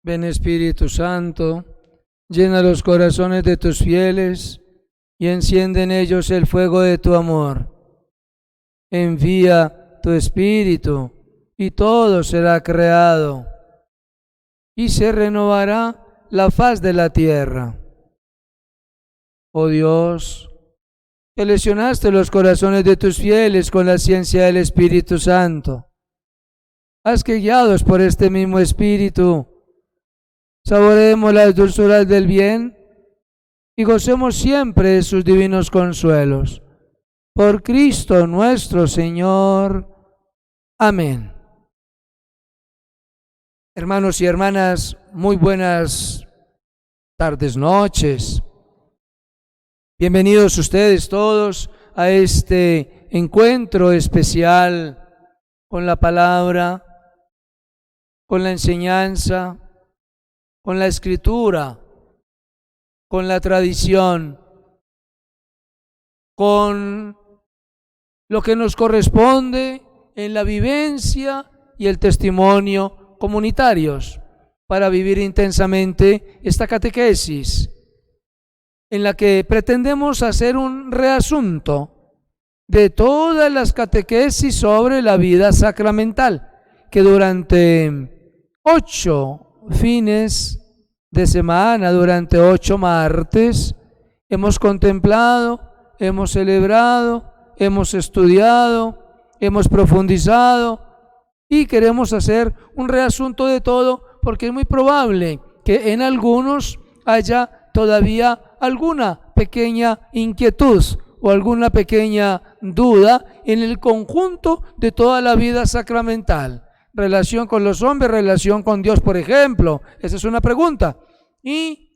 Ven Espíritu Santo, llena los corazones de tus fieles y enciende en ellos el fuego de tu amor. Envía tu Espíritu y todo será creado y se renovará la faz de la tierra. Oh Dios, que lesionaste los corazones de tus fieles con la ciencia del Espíritu Santo. Haz que, guiados por este mismo Espíritu, saboreemos las dulzuras del bien y gocemos siempre de sus divinos consuelos. Por Cristo nuestro Señor. Amén. Hermanos y hermanas, muy buenas tardes, noches. Bienvenidos ustedes todos a este encuentro especial con la palabra, con la enseñanza, con la escritura, con la tradición, con lo que nos corresponde en la vivencia y el testimonio comunitarios para vivir intensamente esta catequesis, en la que pretendemos hacer un reasunto de todas las catequesis sobre la vida sacramental, que durante 8 fines de semana, durante 8 martes, hemos contemplado, hemos celebrado, hemos estudiado, hemos profundizado y queremos hacer un reasunto de todo, porque es muy probable que en algunos haya todavía alguna pequeña inquietud o alguna pequeña duda en el conjunto de toda la vida sacramental. Relación con los hombres, relación con Dios, por ejemplo. Esa es una pregunta. Y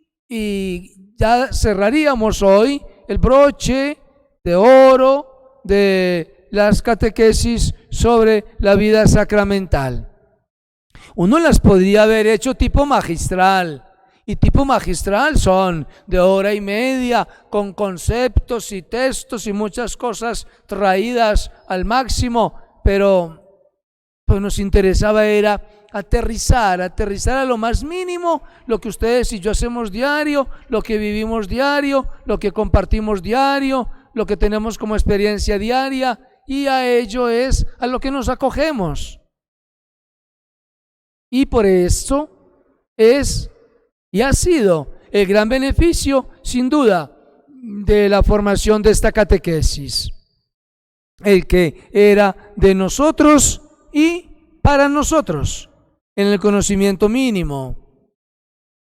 ya cerraríamos hoy el broche de oro de las catequesis sobre la vida sacramental. Uno las podría haber hecho tipo magistral. Y tipo magistral son de 1 hora y media, con conceptos y textos y muchas cosas traídas al máximo, pero pues nos interesaba era aterrizar a lo más mínimo lo que ustedes y yo hacemos diario, lo que vivimos diario, lo que compartimos diario, lo que tenemos como experiencia diaria, y a ello es a lo que nos acogemos. Y por eso es y ha sido el gran beneficio, sin duda, de la formación de esta catequesis, el que era de nosotros y para nosotros, en el conocimiento mínimo.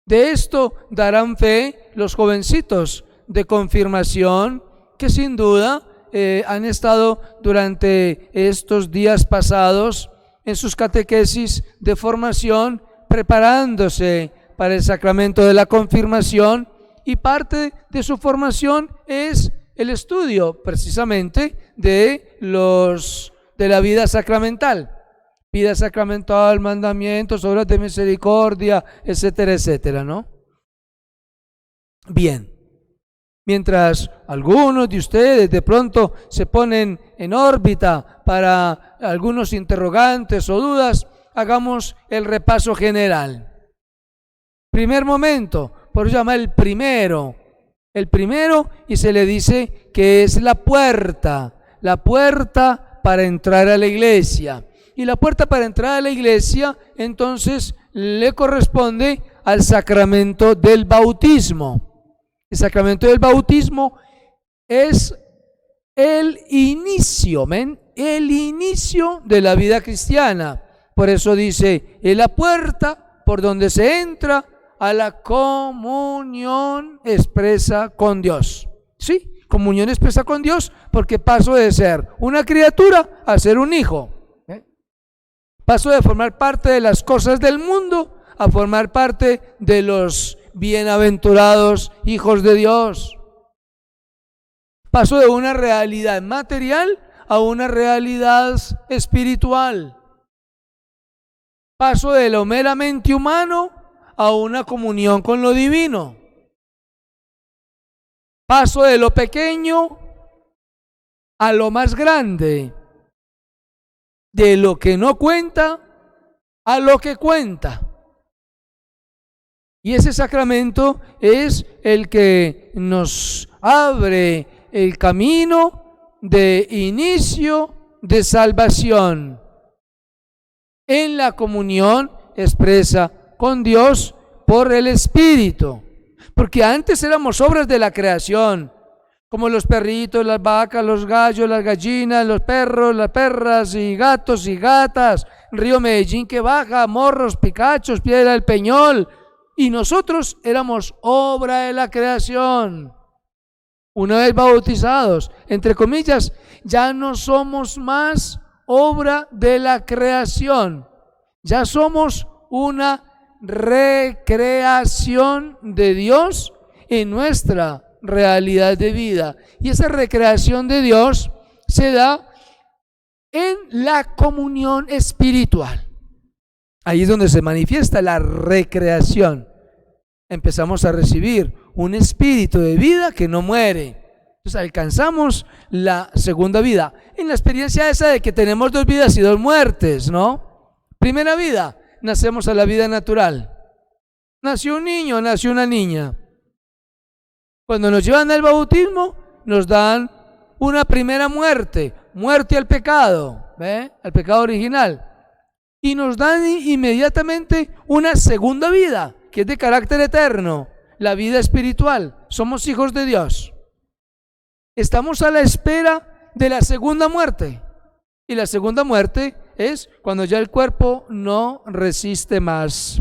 De esto darán fe los jovencitos de confirmación, que sin duda han estado durante estos días pasados en sus catequesis de formación, preparándose para el sacramento de la confirmación, y parte de su formación es el estudio precisamente de la vida sacramental, mandamientos, obras de misericordia, etcétera, etcétera, ¿no? Bien, mientras algunos de ustedes de pronto se ponen en órbita para algunos interrogantes o dudas, hagamos el repaso general. Primer momento, por eso se llama el primero, y se le dice que es la puerta para entrar a la iglesia. Y la puerta para entrar a la iglesia, entonces, le corresponde al sacramento del bautismo. El sacramento del bautismo es el inicio de la vida cristiana. Por eso dice, es la puerta por donde se entra a la comunión expresa con Dios. Sí, comunión expresa con Dios, porque paso de ser una criatura a ser un hijo. Paso de formar parte de las cosas del mundo a formar parte de los bienaventurados hijos de Dios. Paso de una realidad material a una realidad espiritual. Paso de lo meramente humano a una comunión con lo divino. Paso de lo pequeño a lo más grande, de lo que no cuenta a lo que cuenta. Y ese sacramento es el que nos abre el camino de inicio de salvación en la comunión expresa con Dios por el Espíritu. Porque antes éramos obras de la creación, como los perritos, las vacas, los gallos, las gallinas, los perros, las perras y gatos y gatas, río Medellín que baja, morros, picachos, piedra del Peñol, y nosotros éramos obra de la creación. Una vez bautizados, entre comillas, ya no somos más obra de la creación, ya somos una recreación de Dios en nuestra realidad de vida. Y esa recreación de Dios se da en la comunión espiritual. Ahí es donde se manifiesta la recreación. Empezamos a recibir un espíritu de vida que no muere. Entonces alcanzamos la segunda vida. En la experiencia esa de que tenemos 2 vidas y 2 muertes, ¿no? Primera vida, nacemos a la vida natural. Nació un niño, nació una niña. Cuando nos llevan al bautismo, nos dan una primera muerte, muerte al pecado, al pecado original. Y nos dan inmediatamente una segunda vida, que es de carácter eterno, la vida espiritual. Somos hijos de Dios. Estamos a la espera de la segunda muerte. Y la segunda muerte es cuando ya el cuerpo no resiste más.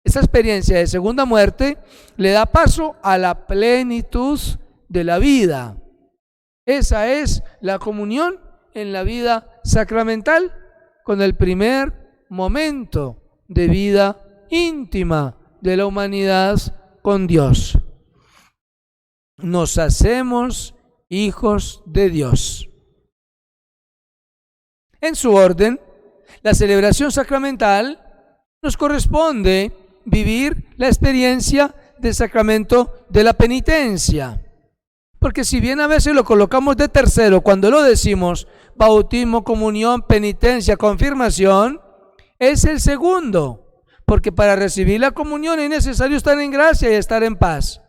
Esa experiencia de segunda muerte le da paso a la plenitud de la vida. Esa es la comunión en la vida sacramental con el primer momento de vida íntima de la humanidad con Dios. Nos hacemos hijos de Dios. En su orden, la celebración sacramental nos corresponde vivir la experiencia del sacramento de la penitencia. Porque si bien a veces lo colocamos de tercero, cuando lo decimos bautismo, comunión, penitencia, confirmación, es el segundo. Porque para recibir la comunión es necesario estar en gracia y estar en paz.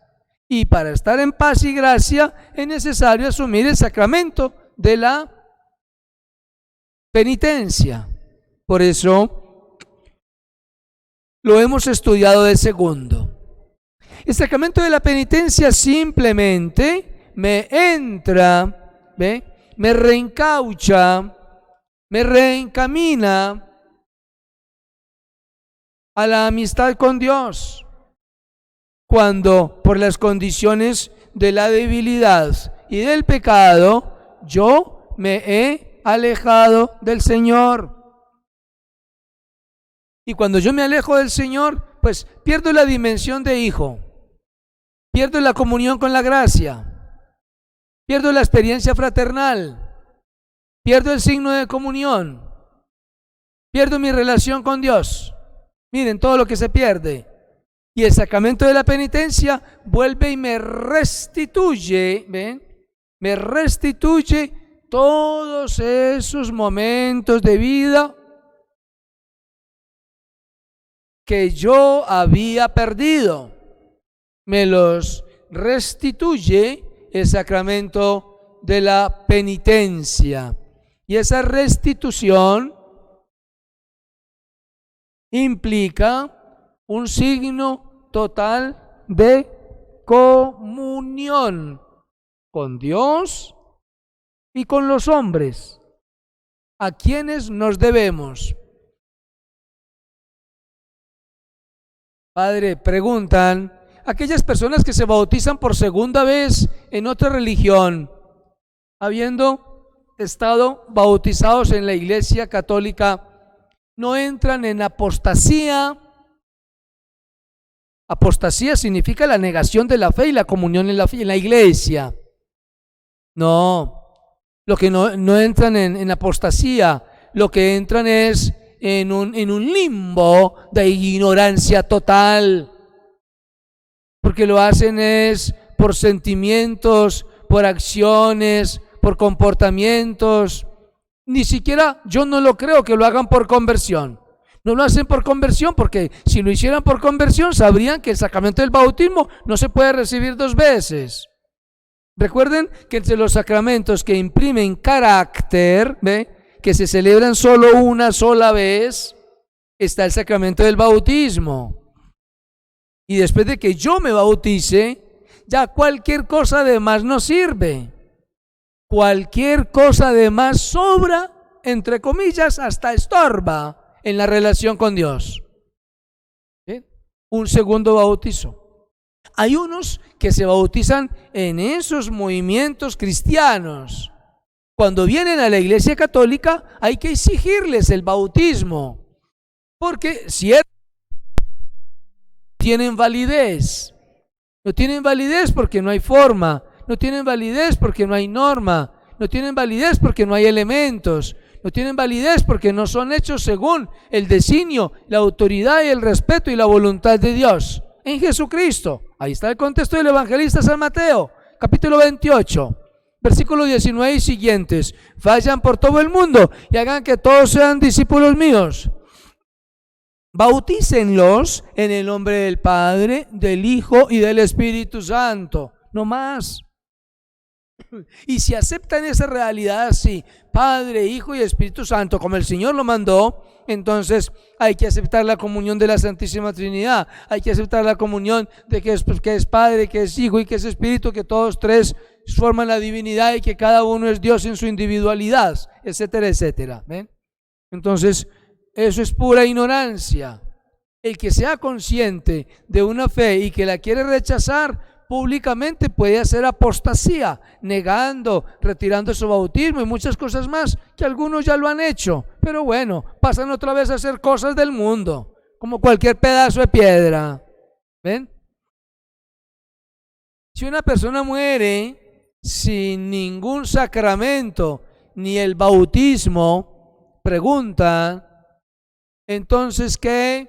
Y para estar en paz y gracia es necesario asumir el sacramento de la penitencia. Por eso lo hemos estudiado de segundo. El sacramento de la penitencia simplemente me entra, me reencaucha, me reencamina a la amistad con Dios, cuando por las condiciones de la debilidad y del pecado yo me he alejado del Señor. Y cuando yo me alejo del Señor, pues pierdo la dimensión de hijo, pierdo la comunión con la gracia, pierdo la experiencia fraternal, pierdo el signo de comunión, pierdo mi relación con Dios. Miren todo lo que se pierde. Y el sacramento de la penitencia vuelve y me restituye, me restituye todos esos momentos de vida que yo había perdido. Me los restituye el sacramento de la penitencia. Y esa restitución implica un signo total de comunión con Dios y con los hombres, a quienes nos debemos. Padre, preguntan, aquellas personas que se bautizan por segunda vez en otra religión, habiendo estado bautizados en la Iglesia Católica, ¿no entran en apostasía? Apostasía significa la negación de la fe y la comunión en la iglesia. No, lo que no entran en apostasía, lo que entran es en un limbo de ignorancia total, porque lo hacen es por sentimientos, por acciones, por comportamientos. Ni siquiera yo no lo creo que lo hagan por conversión. No lo hacen por conversión, porque si lo hicieran por conversión sabrían que el sacramento del bautismo no se puede recibir 2 veces. Recuerden que entre los sacramentos que imprimen carácter, que se celebran solo una sola vez, está el sacramento del bautismo. Y después de que yo me bautice, ya cualquier cosa de más no sirve. Cualquier cosa de más sobra, entre comillas, hasta estorba en la relación con Dios. ¿Sí? Un segundo bautizo. Hay unos que se bautizan en esos movimientos cristianos. Cuando vienen a la Iglesia Católica hay que exigirles el bautismo, porque si tienen validez. No tienen validez porque no hay forma, no tienen validez porque no hay norma, no tienen validez porque no hay elementos, no tienen validez porque no son hechos según el designio, la autoridad y el respeto y la voluntad de Dios en Jesucristo. Ahí está el contexto del evangelista San Mateo, capítulo 28, versículos 19 y siguientes. Vayan por todo el mundo y hagan que todos sean discípulos míos. Bautícenlos en el nombre del Padre, del Hijo y del Espíritu Santo. No más. Y si aceptan esa realidad así, Padre, Hijo y Espíritu Santo, como el Señor lo mandó, entonces hay que aceptar la comunión de la Santísima Trinidad, hay que aceptar la comunión de que es Padre, que es Hijo y que es Espíritu, que todos tres forman la divinidad y que cada uno es Dios en su individualidad, etcétera, etcétera. ¿Ven? Entonces, eso es pura ignorancia. El que sea consciente de una fe y que la quiere rechazar públicamente puede hacer apostasía, negando, retirando su bautismo y muchas cosas más que algunos ya lo han hecho, pero bueno, pasan otra vez a hacer cosas del mundo, como cualquier pedazo de piedra. ¿Ven? Si una persona muere sin ningún sacramento ni el bautismo, pregunta, entonces ¿qué?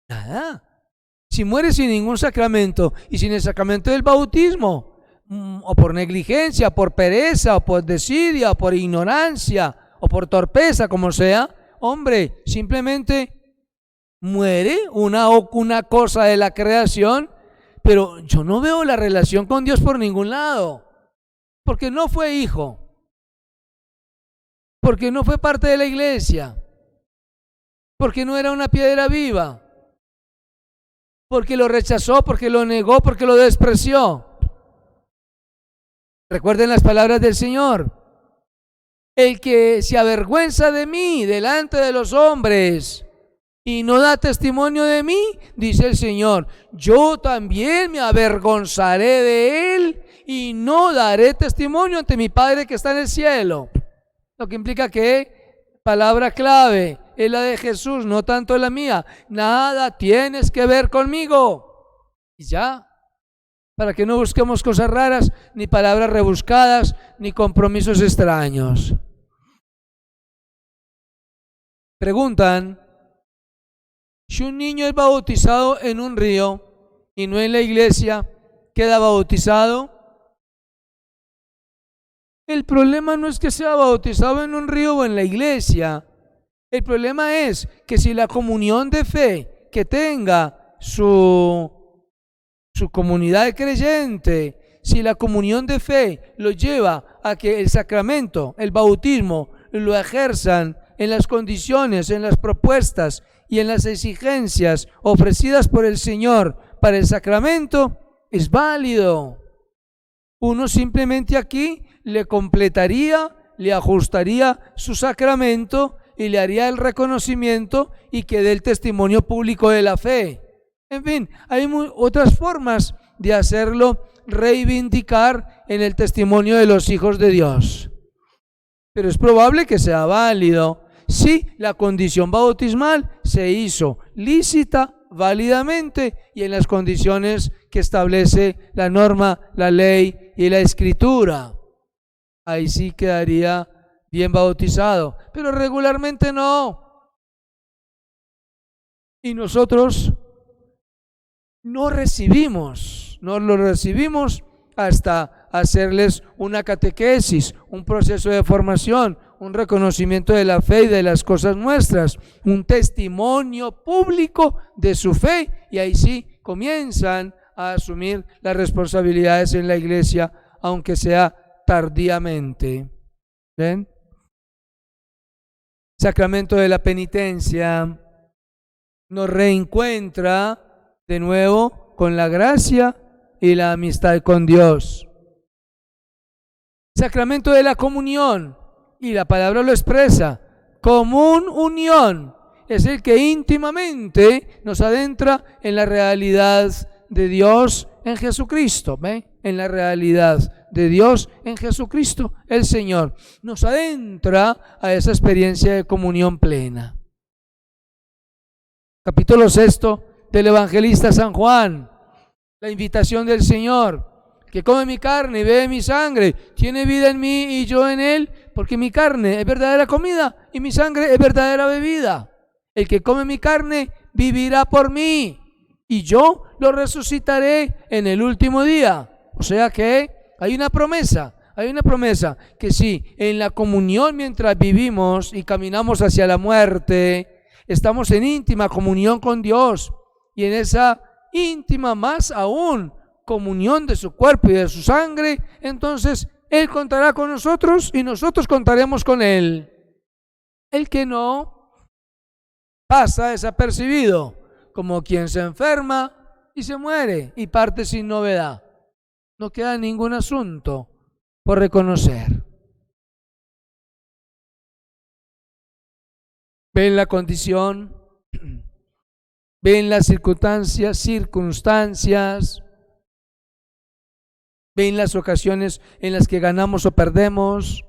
Nada. Si muere sin ningún sacramento y sin el sacramento del bautismo, o por negligencia, por pereza, o por desidia, o por ignorancia, o por torpeza, como sea, hombre, simplemente muere una cosa de la creación, pero yo no veo la relación con Dios por ningún lado, porque no fue hijo, porque no fue parte de la iglesia, porque no era una piedra viva, porque lo rechazó, porque lo negó, porque lo despreció. Recuerden las palabras del Señor: el que se avergüenza de mí delante de los hombres y no da testimonio de mí, dice el Señor, yo también me avergonzaré de él y no daré testimonio ante mi Padre que está en el cielo. Lo que implica que, palabra clave, es la de Jesús, no tanto la mía. Nada tienes que ver conmigo. Y ya, para que no busquemos cosas raras, ni palabras rebuscadas, ni compromisos extraños. Preguntan, si un niño es bautizado en un río y no en la iglesia, ¿queda bautizado? El problema no es que sea bautizado en un río o en la iglesia. El problema es que si la comunión de fe que tenga su comunidad de creyente, si la comunión de fe lo lleva a que el sacramento, el bautismo, lo ejerzan en las condiciones, en las propuestas y en las exigencias ofrecidas por el Señor para el sacramento, es válido. Uno simplemente aquí le completaría, le ajustaría su sacramento y le haría el reconocimiento y que dé el testimonio público de la fe. En fin, hay otras formas de hacerlo reivindicar en el testimonio de los hijos de Dios. Pero es probable que sea válido si la condición bautismal se hizo lícita, válidamente y en las condiciones que establece la norma, la ley y la escritura. Ahí sí quedaría bien bautizado, pero regularmente no. Y nosotros no lo recibimos hasta hacerles una catequesis, un proceso de formación, un reconocimiento de la fe y de las cosas nuestras, un testimonio público de su fe, y ahí sí comienzan a asumir las responsabilidades en la iglesia, aunque sea tardíamente. ¿Ven? Sacramento de la penitencia nos reencuentra de nuevo con la gracia y la amistad con Dios. Sacramento de la comunión, y la palabra lo expresa, común unión, es el que íntimamente nos adentra en la realidad de Dios en Jesucristo. ¿Ve? En la realidad de Dios en Jesucristo, el Señor nos adentra a esa experiencia de comunión plena. Capítulo 6 del evangelista San Juan, la invitación del Señor: que come mi carne y bebe mi sangre, tiene vida en mí y yo en él, porque mi carne es verdadera comida y mi sangre es verdadera bebida. El que come mi carne vivirá por mí y yo lo resucitaré en el último día. O sea que hay una promesa que si en la comunión, mientras vivimos y caminamos hacia la muerte, estamos en íntima comunión con Dios, y en esa íntima más aún comunión de su cuerpo y de su sangre, entonces Él contará con nosotros y nosotros contaremos con Él. El que no, pasa desapercibido, como quien se enferma y se muere y parte sin novedad. No queda ningún asunto por reconocer. Ven la condición, ven las circunstancias, ven las ocasiones en las que ganamos o perdemos.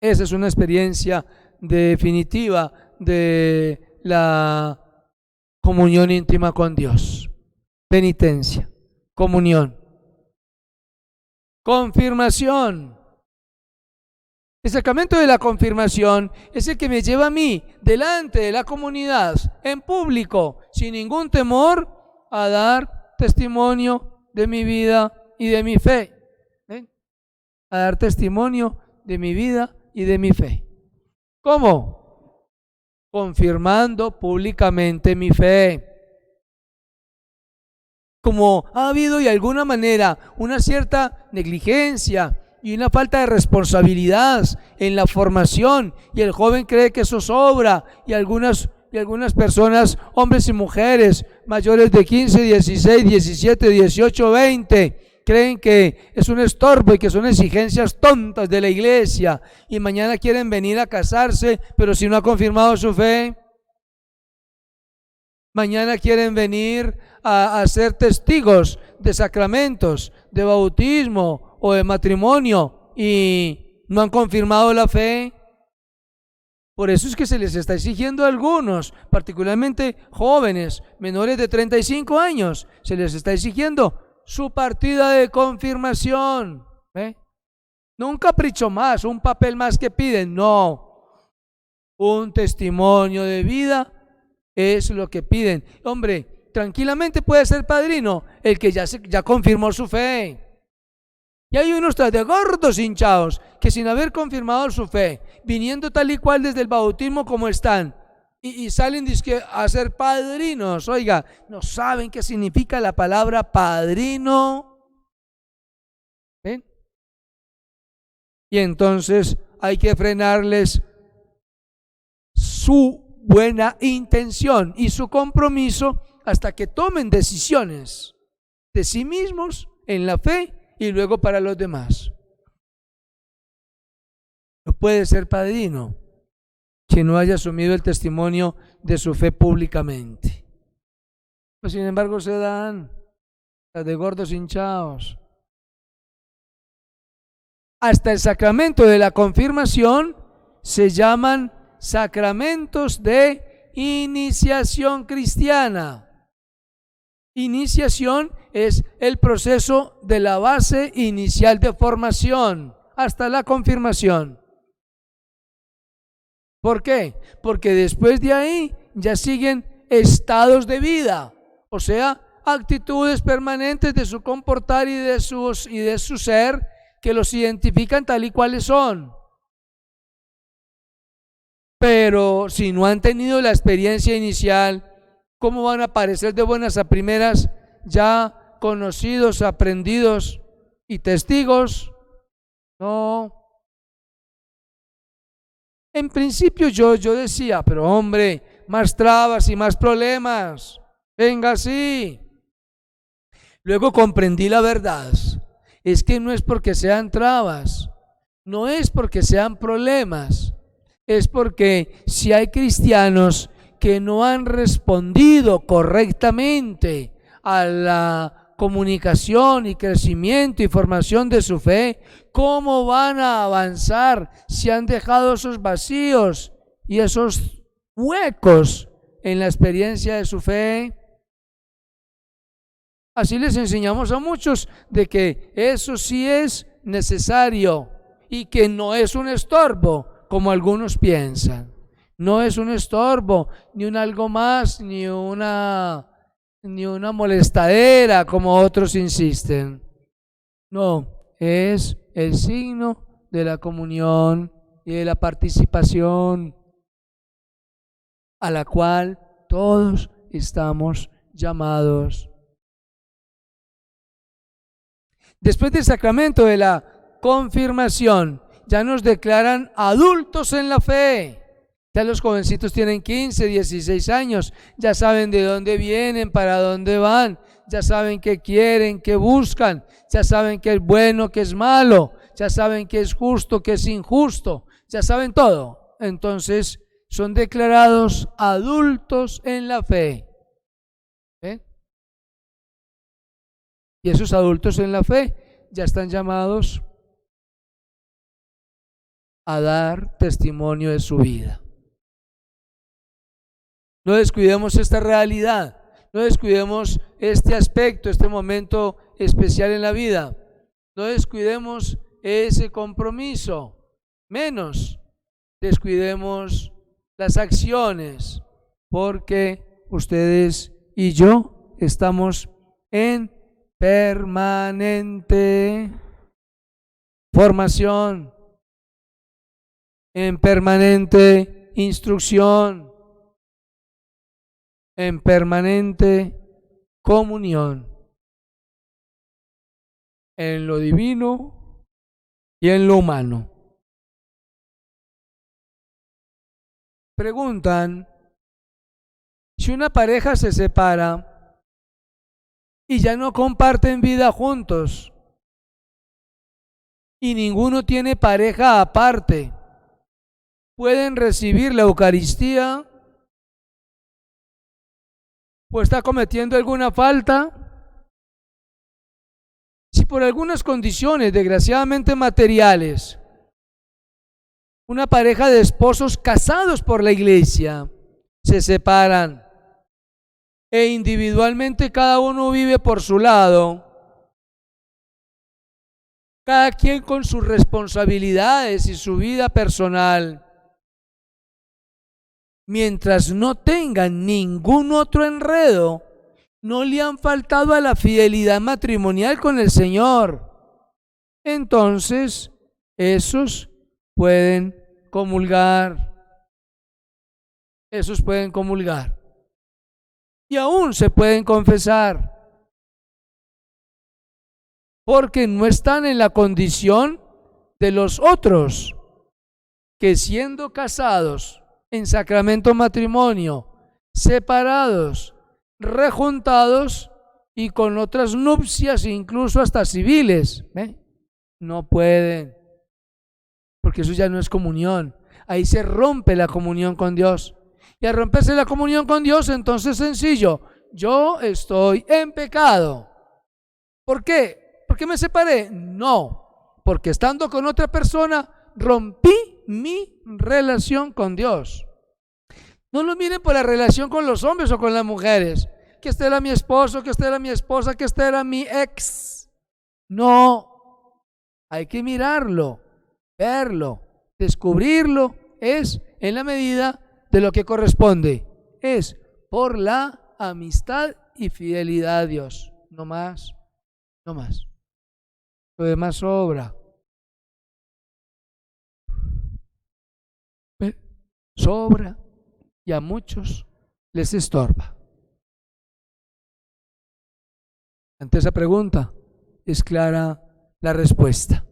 Esa es una experiencia definitiva de la comunión íntima con Dios. Penitencia, comunión. Confirmación. El sacramento de la confirmación es el que me lleva a mí, delante de la comunidad, en público, sin ningún temor, a dar testimonio de mi vida y de mi fe. ¿Ven? A dar testimonio de mi vida y de mi fe. ¿Cómo? Confirmando públicamente mi fe. Como ha habido de alguna manera una cierta negligencia y una falta de responsabilidad en la formación, y el joven cree que eso sobra, y algunas personas, hombres y mujeres mayores de 15, 16, 17, 18, 20, creen que es un estorbo y que son exigencias tontas de la iglesia, y mañana quieren venir a casarse, pero si no ha confirmado su fe. Mañana quieren venir a ser testigos de sacramentos, de bautismo o de matrimonio, y no han confirmado la fe. Por eso es que se les está exigiendo a algunos, particularmente jóvenes, menores de 35 años, se les está exigiendo su partida de confirmación. No un capricho más, un papel más que piden, no. Un testimonio de vida es lo que piden. Hombre, tranquilamente puede ser padrino el que ya confirmó su fe. Y hay unos de gordos hinchados que, sin haber confirmado su fe, viniendo tal y cual desde el bautismo como están, y salen a ser padrinos. Oiga, no saben qué significa la palabra padrino. ¿Ven? Y entonces hay que frenarles su buena intención y su compromiso hasta que tomen decisiones de sí mismos en la fe y luego para los demás. No puede ser padrino quien no haya asumido el testimonio de su fe públicamente. Pues sin embargo se dan las de gordos hinchados. Hasta el sacramento de la confirmación se llaman sacramentos de iniciación cristiana. Iniciación es el proceso de la base inicial de formación hasta la confirmación. ¿Por qué? Porque después de ahí ya siguen estados de vida, o sea, actitudes permanentes de su comportar y de su ser que los identifican tal y cuales son. Pero si no han tenido la experiencia inicial, ¿cómo van a aparecer de buenas a primeras ya conocidos, aprendidos y testigos? No. En principio yo decía, pero hombre, más trabas y más problemas. Venga, sí. Luego comprendí la verdad. Es que no es porque sean trabas, no es porque sean problemas, es porque si hay cristianos que no han respondido correctamente a la comunicación y crecimiento y formación de su fe, ¿cómo van a avanzar si han dejado esos vacíos y esos huecos en la experiencia de su fe? Así les enseñamos a muchos de que eso sí es necesario y que no es un estorbo, como algunos piensan. No es un estorbo, ni un algo más, ni una molestadera, como otros insisten. No, es el signo de la comunión y de la participación a la cual todos estamos llamados. Después del sacramento de la confirmación, ya nos declaran adultos en la fe. Ya los jovencitos tienen 15, 16 años, ya saben de dónde vienen, para dónde van, ya saben qué quieren, qué buscan, ya saben qué es bueno, qué es malo, ya saben qué es justo, qué es injusto, ya saben todo. Entonces son declarados adultos en la fe. Y esos adultos en la fe ya están llamados a dar testimonio de su vida. No descuidemos esta realidad, no descuidemos este aspecto, este momento especial en la vida. No descuidemos ese compromiso, menos descuidemos las acciones, porque ustedes y yo estamos en permanente formación, en permanente instrucción, en permanente comunión, en lo divino y en lo humano. Preguntan, si una pareja se separa y ya no comparten vida juntos y ninguno tiene pareja aparte, ¿pueden recibir la Eucaristía? ¿O está cometiendo alguna falta? Si por algunas condiciones desgraciadamente materiales, una pareja de esposos casados por la iglesia se separan e individualmente cada uno vive por su lado, cada quien con sus responsabilidades y su vida personal, mientras no tengan ningún otro enredo, no le han faltado a la fidelidad matrimonial con el Señor, entonces esos pueden comulgar. Esos pueden comulgar. Y aún se pueden confesar. Porque no están en la condición de los otros, que siendo casados en sacramento matrimonio, separados, rejuntados y con otras nupcias, incluso hasta civiles, no pueden. Porque eso ya no es comunión. Ahí se rompe la comunión con Dios. Y al romperse la comunión con Dios, entonces sencillo, yo estoy en pecado. ¿Por qué? ¿Por qué me separé? No, porque estando con otra persona, rompí mi relación con Dios. No lo miren por la relación con los hombres o con las mujeres. Que este era mi esposo, que esta era mi esposa, que este era mi ex. No, hay que mirarlo, verlo, descubrirlo, es en la medida de lo que corresponde, es por la amistad y fidelidad a Dios. No más, no más. Lo demás sobra. Sobra y a muchos les estorba. Ante esa pregunta es clara la respuesta.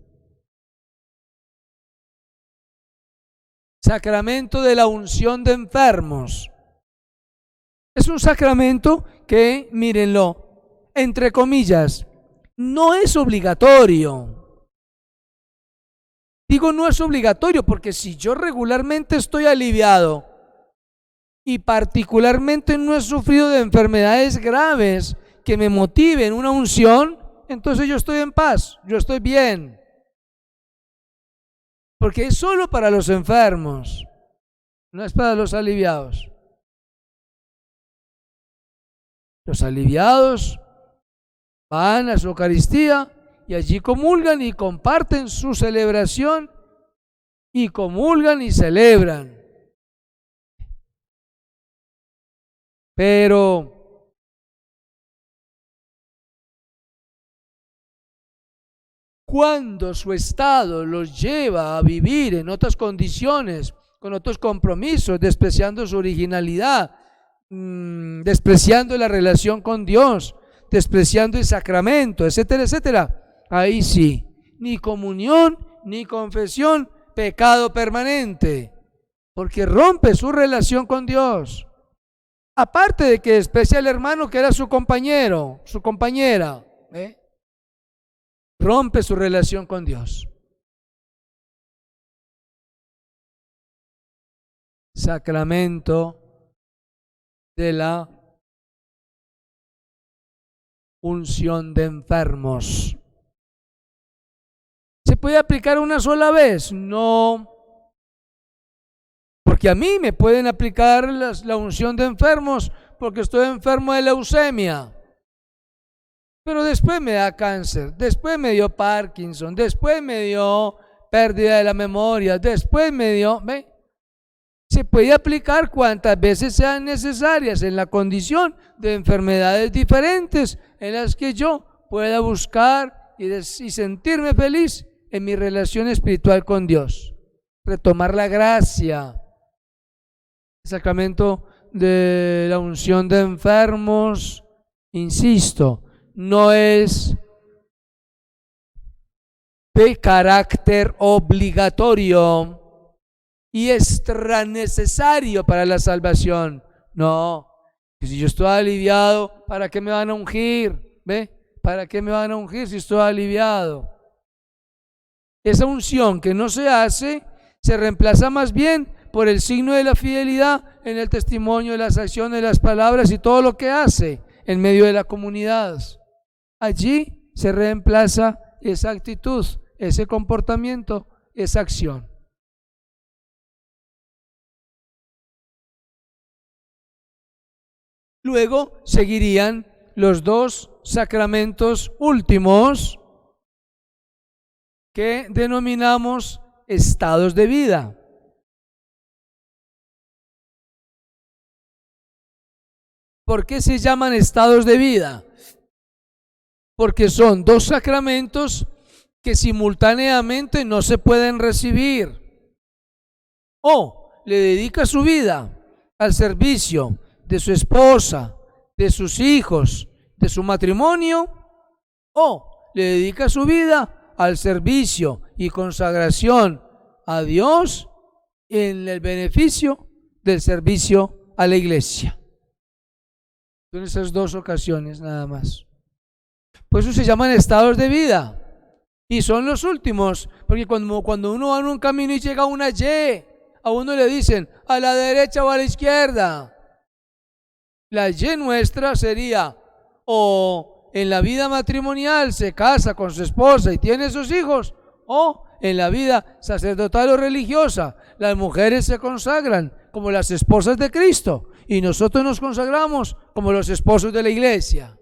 Sacramento de la unción de enfermos. Es un sacramento que, mírenlo, entre comillas, no es obligatorio. Digo no es obligatorio porque si yo regularmente estoy aliviado y particularmente no he sufrido de enfermedades graves que me motiven una unción, entonces yo estoy en paz, yo estoy bien. Porque es solo para los enfermos, no es para los aliviados. Los aliviados van a su Eucaristía y allí comulgan y comparten su celebración y comulgan y celebran. Pero cuando su estado los lleva a vivir en otras condiciones, con otros compromisos, despreciando su originalidad, despreciando la relación con Dios, despreciando el sacramento, etcétera, etcétera, ahí sí, ni comunión, ni confesión, pecado permanente, porque rompe su relación con Dios. Aparte de que desprecia al hermano que era su compañero, su compañera, rompe su relación con Dios. Sacramento de la unción de enfermos. ¿Se puede aplicar una sola vez? No. Porque a mí me pueden aplicar la unción de enfermos porque estoy enfermo de leucemia. Pero después me da cáncer, después me dio Parkinson, después me dio pérdida de la memoria, después me dio... ¿ve? Se puede aplicar cuantas veces sean necesarias en la condición de enfermedades diferentes en las que yo pueda buscar y sentirme feliz en mi relación espiritual con Dios. Retomar la gracia. El sacramento de la unción de enfermos, insisto, no es de carácter obligatorio y extra necesario para la salvación. No, que si yo estoy aliviado, ¿para qué me van a ungir? ¿Ve? ¿Para qué me van a ungir si estoy aliviado? Esa unción que no se hace se reemplaza más bien por el signo de la fidelidad en el testimonio, de las acciones, de las palabras y todo lo que hace en medio de la comunidad. Allí se reemplaza esa actitud, ese comportamiento, esa acción. Luego seguirían los dos sacramentos últimos que denominamos estados de vida. ¿Por qué se llaman estados de vida? Porque son dos sacramentos que simultáneamente no se pueden recibir. O le dedica su vida al servicio de su esposa, de sus hijos, de su matrimonio, o le dedica su vida al servicio y consagración a Dios en el beneficio del servicio a la iglesia. Son esas dos ocasiones nada más. Por eso se llaman estados de vida. Y son los últimos, porque cuando uno va en un camino y llega a una Y, a uno le dicen a la derecha o a la izquierda. La Y nuestra sería o en la vida matrimonial se casa con su esposa y tiene sus hijos, o en la vida sacerdotal o religiosa las mujeres se consagran como las esposas de Cristo y nosotros nos consagramos como los esposos de la iglesia,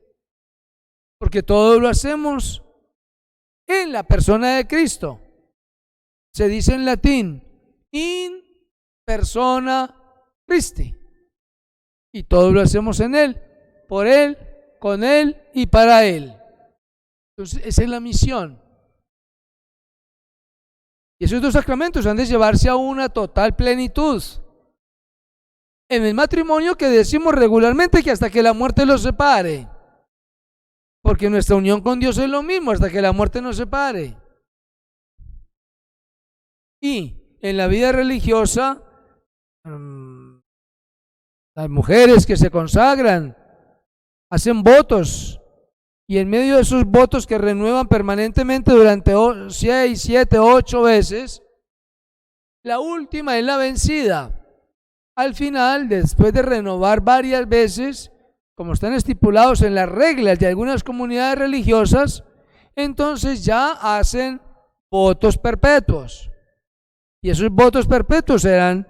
porque todo lo hacemos en la persona de Cristo. Se dice en latín in persona Christi, y todo lo hacemos en Él, por Él con Él y para Él. Entonces, esa es la misión. Y esos dos sacramentos han de llevarse a una total plenitud. En el matrimonio, que decimos regularmente que hasta que la muerte los separe. Porque nuestra unión con Dios es lo mismo, hasta que la muerte nos separe. Y en la vida religiosa, las mujeres que se consagran hacen votos, y en medio de esos votos que renuevan permanentemente durante 6, 7, 8 veces, la última es la vencida. Al final, después de renovar varias veces, como están estipulados en las reglas de algunas comunidades religiosas, entonces ya hacen votos perpetuos. Y esos votos perpetuos eran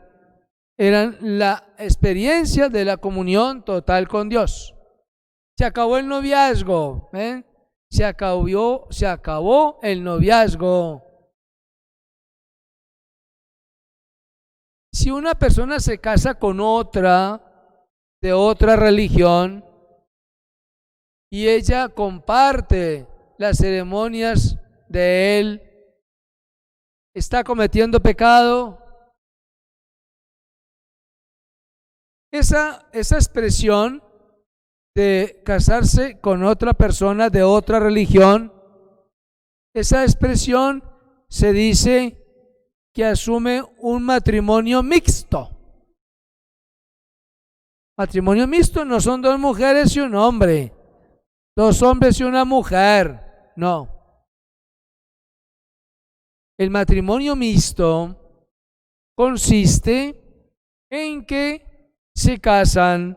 la experiencia de la comunión total con Dios. Se acabó el noviazgo, ¿eh? Se acabó el noviazgo. Si una persona se casa con otra de otra religión y ella comparte las ceremonias de él, ¿está cometiendo pecado? Esa expresión de casarse con otra persona de otra religión, esa expresión se dice que asume un matrimonio mixto. Matrimonio mixto no son dos mujeres y un hombre, dos hombres y una mujer, no. El matrimonio mixto consiste en que se casan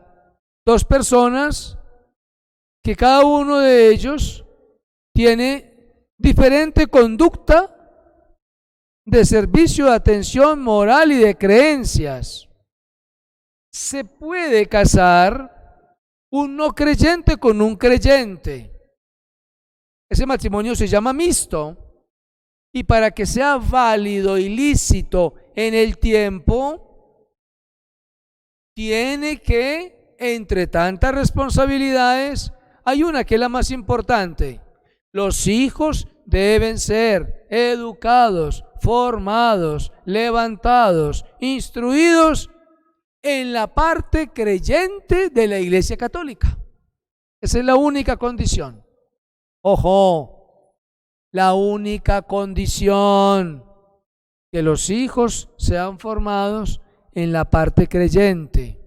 dos personas que cada uno de ellos tiene diferente conducta de servicio, de atención moral y de creencias. Se puede casar un no creyente con un creyente. Ese matrimonio se llama mixto. Y para que sea válido y lícito en el tiempo, tiene que, entre tantas responsabilidades, hay una que es la más importante. Los hijos deben ser educados, formados, levantados, instruidos en la parte creyente de la Iglesia Católica. Esa es la única condición. Ojo. La única condición, que los hijos sean formados en la parte creyente.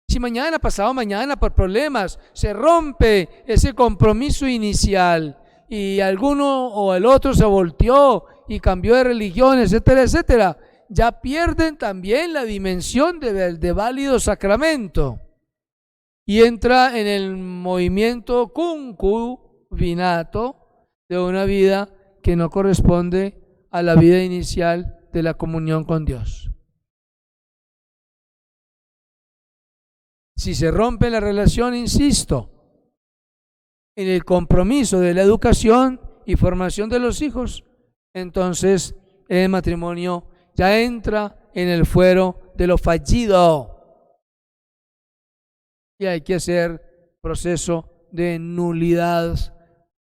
Si mañana, pasado mañana, por problemas, se rompe ese compromiso inicial y alguno o el otro se volteó y cambió de religión, etcétera, etcétera, ya pierden también la dimensión de válido sacramento y entra en el movimiento concubinato de una vida que no corresponde a la vida inicial de la comunión con Dios. Si se rompe la relación, insisto, en el compromiso de la educación y formación de los hijos, entonces el matrimonio ya entra en el fuero de lo fallido y hay que hacer proceso de nulidad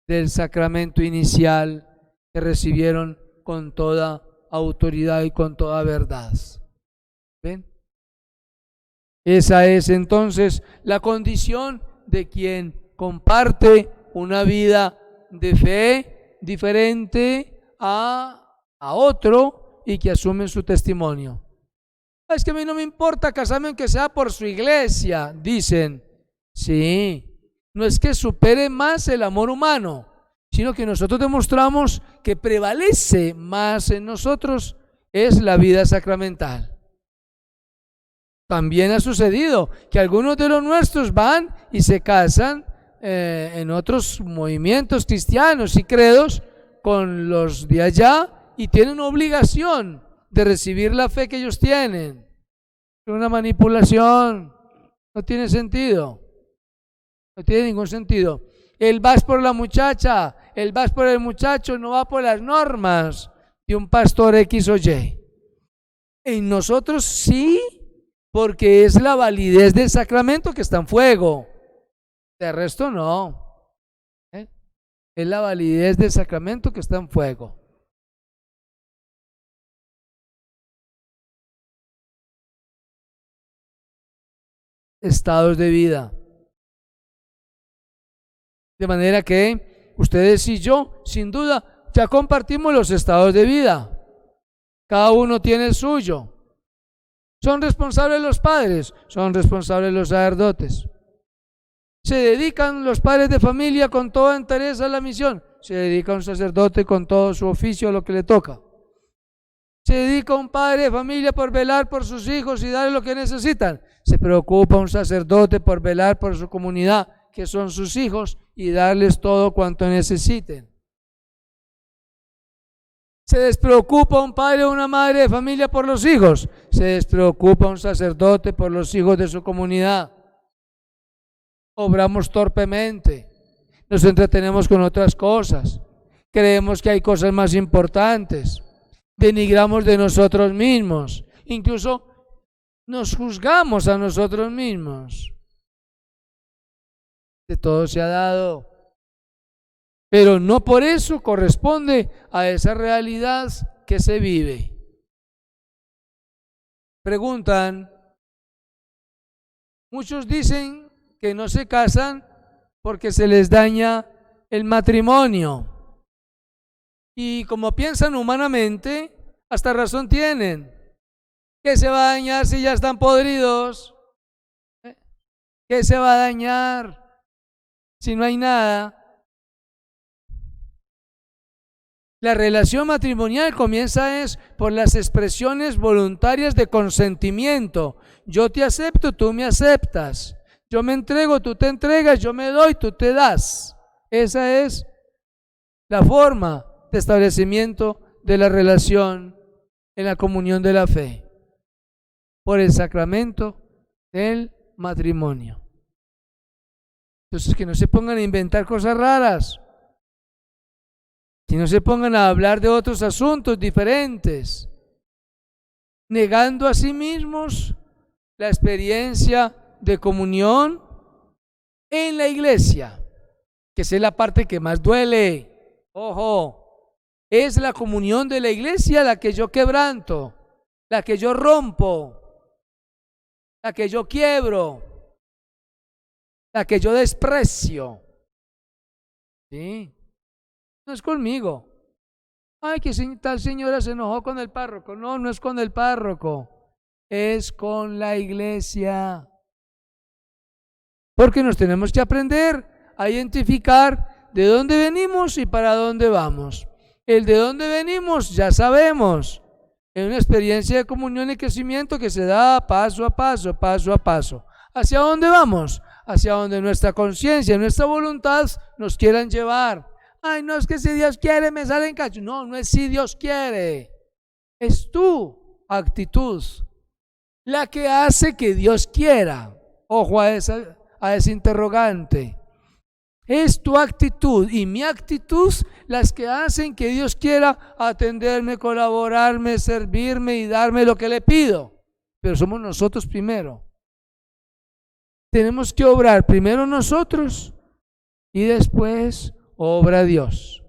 del sacramento inicial que recibieron con toda autoridad y con toda verdad. ¿Ven? Esa es entonces la condición de quien comparte una vida de fe diferente a otro y que asume su testimonio. Es que a mí no me importa casarme aunque sea por su iglesia, dicen. Sí. No es que supere más el amor humano, sino que nosotros demostramos que prevalece más en nosotros es la vida sacramental. También ha sucedido que algunos de los nuestros van y se casan en otros movimientos cristianos y credos con los de allá y tienen obligación de recibir la fe que ellos tienen. Es una manipulación, no tiene sentido. No tiene ningún sentido. Él va por la muchacha, él va por el muchacho, no va por las normas de un pastor X o Y. En nosotros sí, porque es la validez del sacramento que está en fuego. De resto no. ¿eh? Es la validez del sacramento que está en fuego. Estados de vida. De manera que ustedes y yo, sin duda, ya compartimos los estados de vida. Cada uno tiene el suyo. ¿Son responsables los padres? Son responsables los sacerdotes. ¿Se dedican los padres de familia con toda entereza a la misión? Se dedica un sacerdote con todo su oficio a lo que le toca. ¿Se dedica un padre de familia por velar por sus hijos y darles lo que necesitan? Se preocupa un sacerdote por velar por su comunidad, que son sus hijos, y darles todo cuanto necesiten. ¿Se despreocupa un padre o una madre de familia por los hijos? Se despreocupa un sacerdote por los hijos de su comunidad. Obramos torpemente, nos entretenemos con otras cosas, creemos que hay cosas más importantes, denigramos de nosotros mismos, incluso nos juzgamos a nosotros mismos. De todo se ha dado, pero no por eso corresponde a esa realidad que se vive. Preguntan, muchos dicen que no se casan porque se les daña el matrimonio. Y como piensan humanamente, hasta razón tienen. ¿Qué se va a dañar si ya están podridos? ¿Qué se va a dañar si no hay nada? La relación matrimonial comienza por las expresiones voluntarias de consentimiento. Yo te acepto, tú me aceptas. Yo me entrego, tú te entregas, yo me doy, tú te das. Esa es la forma de establecimiento de la relación en la comunión de la fe, por el sacramento del matrimonio. Entonces, que no se pongan a inventar cosas raras, que no se pongan a hablar de otros asuntos diferentes, negando a sí mismos la experiencia de comunión en la iglesia, que esa es la parte que más duele. Ojo, es la comunión de la iglesia la que yo quebranto, la que yo rompo, la que yo quiebro, la que yo desprecio. ¿Sí? No es conmigo. Ay, que tal señora se enojó con el párroco. No, no es con el párroco, es con la iglesia. Porque nos tenemos que aprender a identificar de dónde venimos y para dónde vamos. El de dónde venimos ya sabemos. Es una experiencia de comunión y crecimiento que se da paso a paso, paso a paso. ¿Hacia dónde vamos? Hacia donde nuestra conciencia, nuestra voluntad nos quieran llevar. Ay, no es que si Dios quiere me sale en cacho. No, no es si Dios quiere. Es tu actitud la que hace que Dios quiera. Ojo a ese interrogante. Es tu actitud y mi actitud las que hacen que Dios quiera atenderme, colaborarme, servirme y darme lo que le pido. Pero somos nosotros primero. Tenemos que obrar primero nosotros y después obra Dios.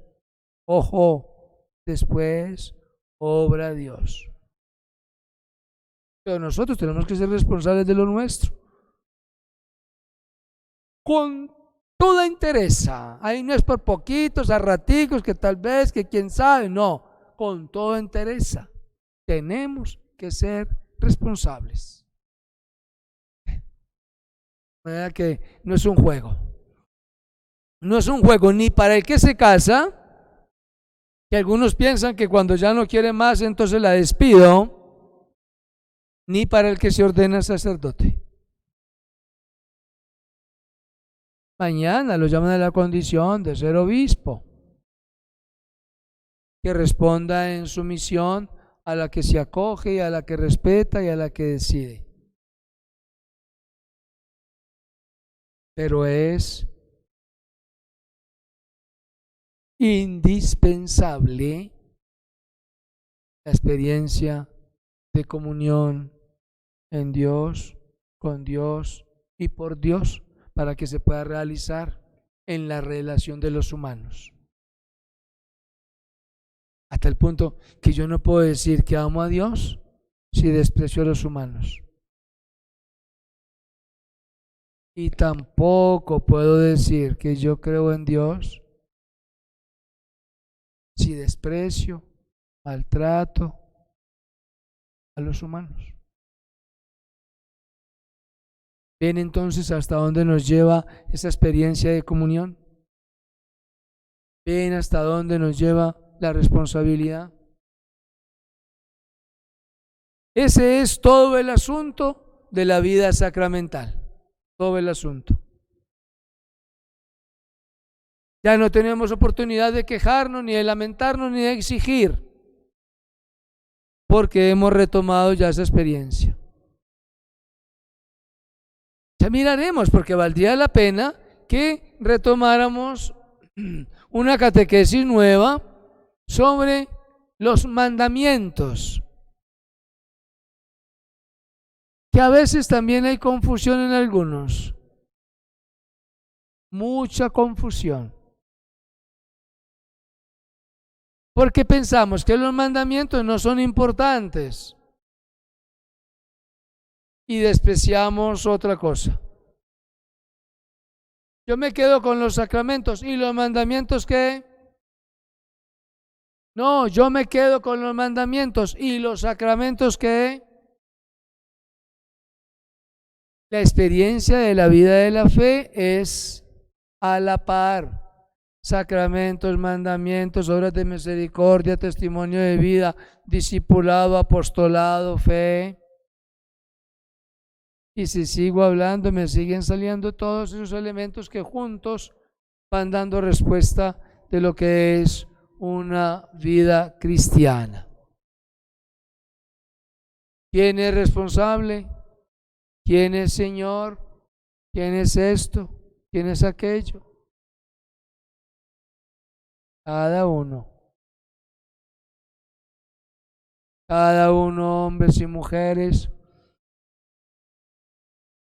Ojo, después obra Dios. Pero nosotros tenemos que ser responsables de lo nuestro. Con toda entereza. Ahí no es por poquitos, a raticos, que tal vez, que quién sabe. No, con toda entereza. Tenemos que ser responsables. De manera que no es un juego. No es un juego ni para el que se casa, que algunos piensan que cuando ya no quiere más, entonces la despido, ni para el que se ordena sacerdote. Mañana lo llaman a la condición de ser obispo, que responda en su misión a la que se acoge y a la que respeta y a la que decide. Pero es indispensable la experiencia de comunión en Dios, con Dios y por Dios, para que se pueda realizar en la relación de los humanos. Hasta el punto que yo no puedo decir que amo a Dios si desprecio a los humanos. Y tampoco puedo decir que yo creo en Dios si desprecio, maltrato a los humanos. ¿Ven entonces hasta dónde nos lleva esa experiencia de comunión? ¿Ven hasta dónde nos lleva la responsabilidad? Ese es todo el asunto de la vida sacramental, todo el asunto. Ya no tenemos oportunidad de quejarnos, ni de lamentarnos, ni de exigir, porque hemos retomado ya esa experiencia. Ya miraremos, porque valdría la pena que retomáramos una catequesis nueva sobre los mandamientos, que a veces también hay confusión en algunos, mucha confusión, porque pensamos que los mandamientos no son importantes y despreciamos otra cosa. Yo me quedo con los sacramentos. ¿Y los mandamientos qué? No, yo me quedo con los mandamientos. ¿Y los sacramentos qué? La experiencia de la vida de la fe es a la par. Sacramentos, mandamientos, obras de misericordia, testimonio de vida, discipulado, apostolado, fe. Y si sigo hablando, me siguen saliendo todos esos elementos que juntos van dando respuesta de lo que es una vida cristiana. ¿Quién es responsable? ¿Quién es Señor? ¿Quién es esto? ¿Quién es aquello? Cada uno. Cada uno, hombres y mujeres,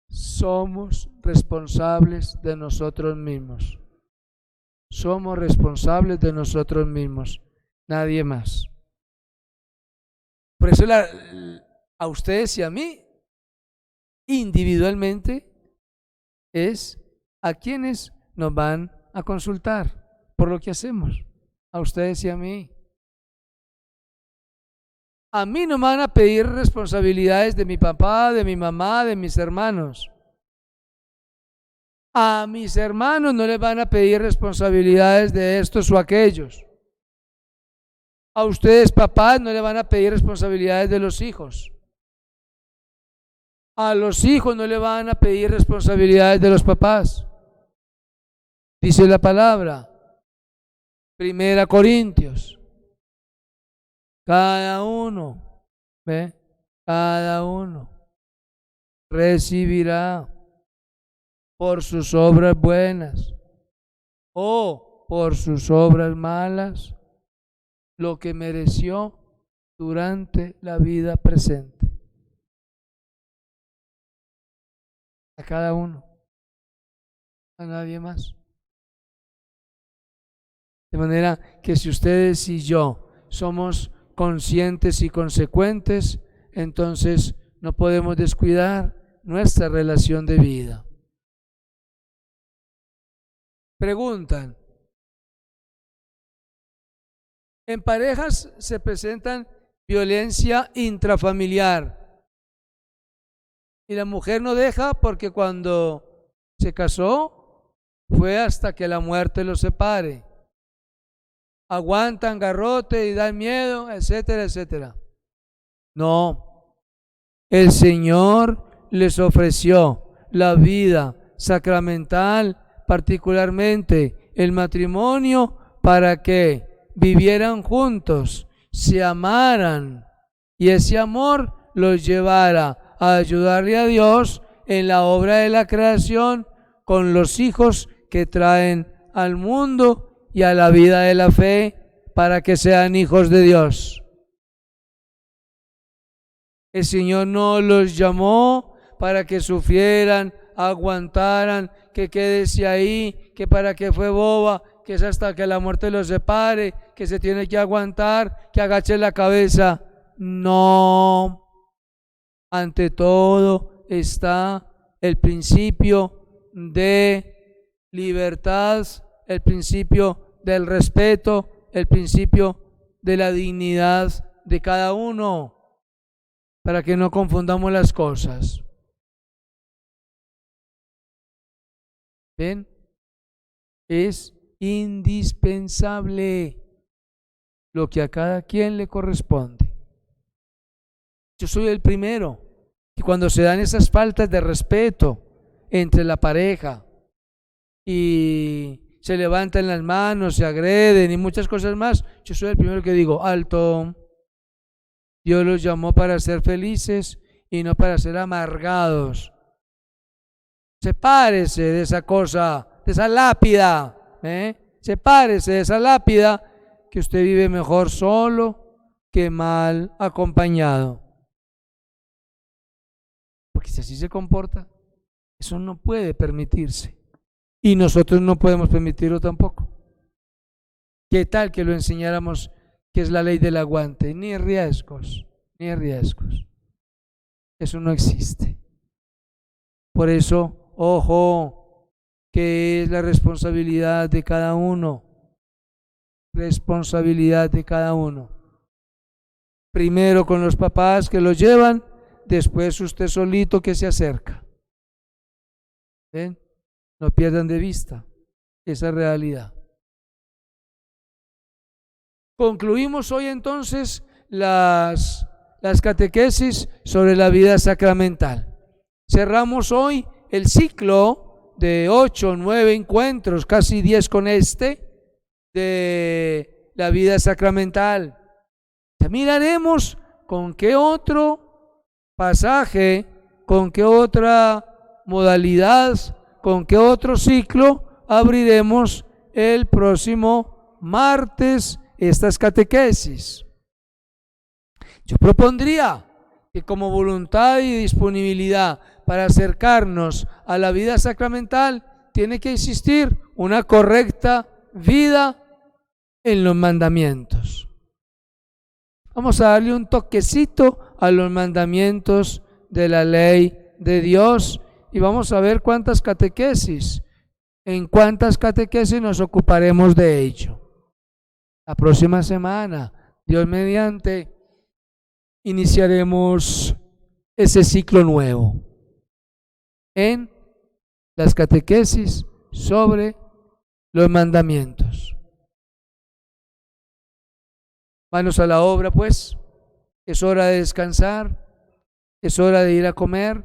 somos responsables de nosotros mismos. Somos responsables de nosotros mismos, nadie más. Por eso a ustedes y a mí, individualmente, es a quienes nos van a consultar por lo que hacemos, a ustedes y a mí. A mí no me van a pedir responsabilidades de mi papá, de mi mamá, de mis hermanos. A mis hermanos no les van a pedir responsabilidades de estos o aquellos. A ustedes, papás, no le van a pedir responsabilidades de los hijos. A los hijos no le van a pedir responsabilidades de los papás. Dice la palabra, 1 Corintios. Cada uno, ¿ve? Cada uno recibirá por sus obras buenas o por sus obras malas lo que mereció durante la vida presente. A cada uno, a nadie más. De manera que si ustedes y yo somos conscientes y consecuentes, entonces no podemos descuidar nuestra relación de vida. Preguntan, en parejas se presentan violencia intrafamiliar y la mujer no deja porque cuando se casó fue hasta que la muerte los separe. Aguantan garrote y dan miedo, etcétera, etcétera. No, el Señor les ofreció la vida sacramental, particularmente el matrimonio, para que vivieran juntos, se amaran y ese amor los llevara a ayudarle a Dios en la obra de la creación con los hijos que traen al mundo y a la vida de la fe para que sean hijos de Dios. El Señor no los llamó para que sufrieran aguantaran, que quédese ahí, que para qué fue boba, que es hasta que la muerte los separe, que se tiene que aguantar, que agache la cabeza. No. Ante todo está el principio de libertad, el principio del respeto, el principio de la dignidad de cada uno, para que no confundamos las cosas. ¿Ven? Es indispensable lo que a cada quien le corresponde. Yo soy el primero que cuando se dan esas faltas de respeto entre la pareja y se levantan las manos, se agreden y muchas cosas más, yo soy el primero que digo, alto, Dios los llamó para ser felices y no para ser amargados. Sepárese de esa cosa, de esa lápida, sepárese de esa lápida, que usted vive mejor solo que mal acompañado. Porque si así se comporta, eso no puede permitirse. Y nosotros no podemos permitirlo tampoco. ¿Qué tal que lo enseñáramos que es la ley del aguante? Ni riesgos, ni riesgos. Eso no existe. Por eso, ojo, que es la responsabilidad de cada uno. Responsabilidad de cada uno. Primero con los papás que los llevan, después usted solito que se acerca. ¿Ven? No pierdan de vista esa realidad. Concluimos hoy entonces las catequesis sobre la vida sacramental. Cerramos hoy el ciclo de 8 o 9 encuentros, casi 10 con de la vida sacramental. Ya miraremos con qué otro pasaje, con qué otra modalidad, con qué otro ciclo abriremos el próximo martes estas catequesis. Yo propondría que como voluntad y disponibilidad para acercarnos a la vida sacramental tiene que existir una correcta vida en los mandamientos. Vamos a darle un toquecito a los mandamientos de la ley de Dios y vamos a ver cuántas catequesis, en cuántas catequesis nos ocuparemos de ello. La próxima semana, Dios mediante, iniciaremos ese ciclo nuevo en las catequesis sobre los mandamientos. Manos a la obra, pues. Es hora de descansar, es hora de ir a comer,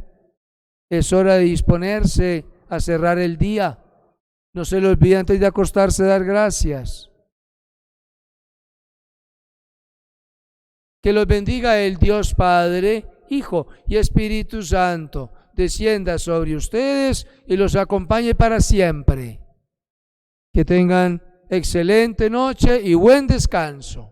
es hora de disponerse a cerrar el día. No se le olvide antes de acostarse dar gracias. Que los bendiga el Dios Padre, Hijo y Espíritu Santo. Descienda sobre ustedes y los acompañe para siempre. Que tengan excelente noche y buen descanso.